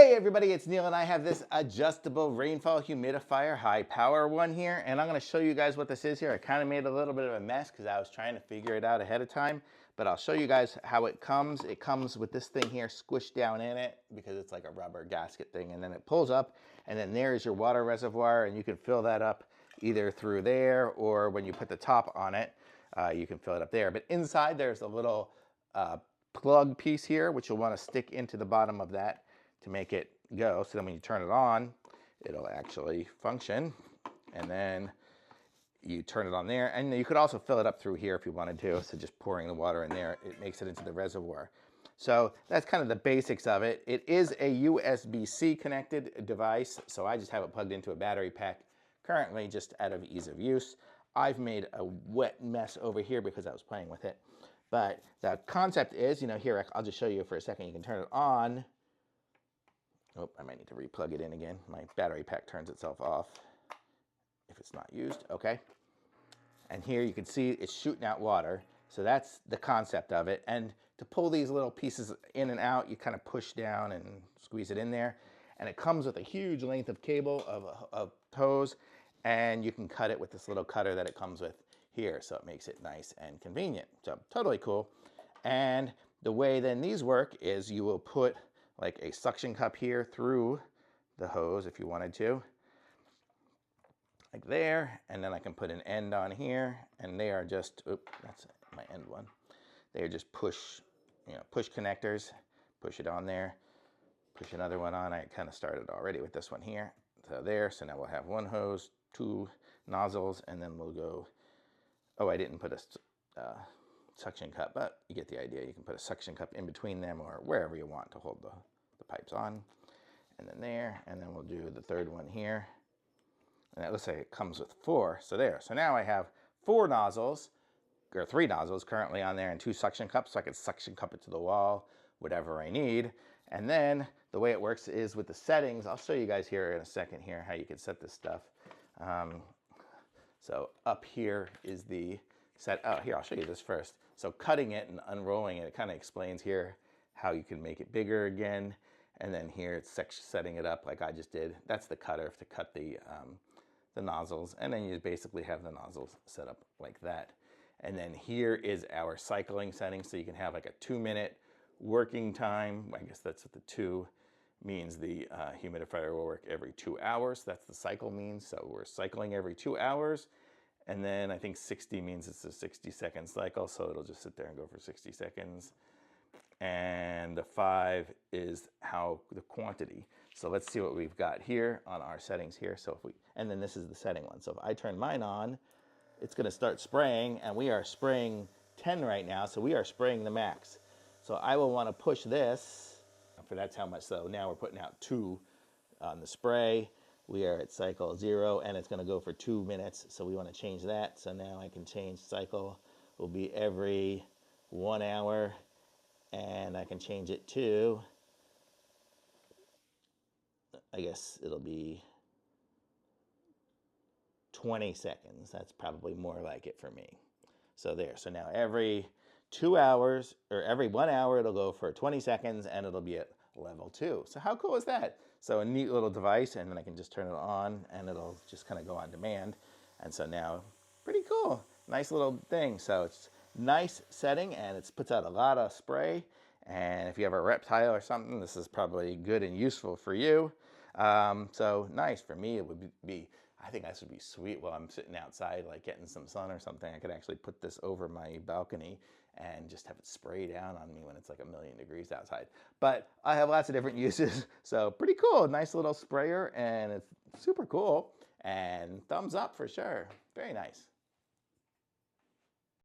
Hey everybody, it's Neil and I have this adjustable rainfall humidifier, high power one here, and I'm going to show you guys what this is here. I kind of made a little bit of a mess because I was trying to figure it out ahead of time, but I'll show you guys how it comes. It comes with this thing here squished down in it because it's like a rubber gasket thing, and then it pulls up, and then there's your water reservoir, and you can fill that up either through there or when you put the top on it, you can fill it up there. But inside there's a little plug piece here, which you'll want to stick into the bottom of that to make it go. So then when you turn it on, it'll actually function. And then you turn it on there. And you could also fill it up through here if you wanted to. So just pouring the water in there, it makes it into the reservoir. So that's kind of the basics of it. It is a USB-C connected device. So I just have it plugged into a battery pack currently just out of ease of use. I've made a wet mess over here because I was playing with it. But the concept is, here, I'll just show you for a second. You can turn it on. Oh, I might need to re-plug it in again. My battery pack turns itself off if it's not used. Okay. And here you can see it's shooting out water. So that's the concept of it. And to pull these little pieces in and out, you kind of push down and squeeze it in there. And it comes with a huge length of cable of hose. And you can cut it with this little cutter that it comes with here. So it makes it nice and convenient. So totally cool. And the way then these work is you will put like a suction cup here through the hose if you wanted to, like there, and then I can put an end on here, and they are just, oops, that's my end one. They are just push connectors, push it on there, push another one on. I kind of started already with this one here. So there, so now we'll have one hose, two nozzles, and then we'll go, oh, I didn't put a suction cup, but you get the idea. You can put a suction cup in between them or wherever you want to hold the pipes on, and then there, and then we'll do the third one here, and it looks like it comes with 4. So there, so now I have 4 nozzles, or 3 nozzles currently on there, and 2 suction cups, so I can suction cup it to the wall, whatever I need. And then the way it works is with the settings. I'll show you guys here in a second here how you can set this stuff. So up here is the set. Oh, here, I'll show you this first. So cutting it and unrolling it, it kind of explains here how you can make it bigger again. And then here it's setting it up like I just did. That's the cutter to cut the nozzles. And then you basically have the nozzles set up like that. And then here is our cycling setting. So you can have like a 2-minute working time. I guess that's what the 2 means. The humidifier will work every 2 hours. That's the cycle means. So we're cycling every 2 hours. And then I think 60 means it's a 60-second cycle. So it'll just sit there and go for 60 seconds. And the 5 is the quantity. So let's see what we've got here on our settings here. So and then this is the setting one. So if I turn mine on, it's going to start spraying, and we are spraying 10 right now. So we are spraying the max. So I will want to push this for that's how much. So now we're putting out 2 on the spray. We are at cycle 0, and it's going to go for 2 minutes. So we want to change that. So now I can change cycle will be every 1 hour. And I can change it to, I guess it'll be 20 seconds. That's probably more like it for me. So there. So now every 2 hours, or every 1 hour, it'll go for 20 seconds, and it'll be at level 2. So how cool is that? So a neat little device, and then I can just turn it on, and it'll just kind of go on demand. And so now, pretty cool. Nice little thing. So it's nice setting, and it puts out a lot of spray. And if you have a reptile or something, this is probably good and useful for you. So nice. For me, it would be, I think this would be sweet while I'm sitting outside, like getting some sun or something. I could actually put this over my balcony and just have it spray down on me when it's like 1,000,000 degrees outside. But I have lots of different uses. So pretty cool. Nice little sprayer, and it's super cool. And thumbs up for sure. Very nice.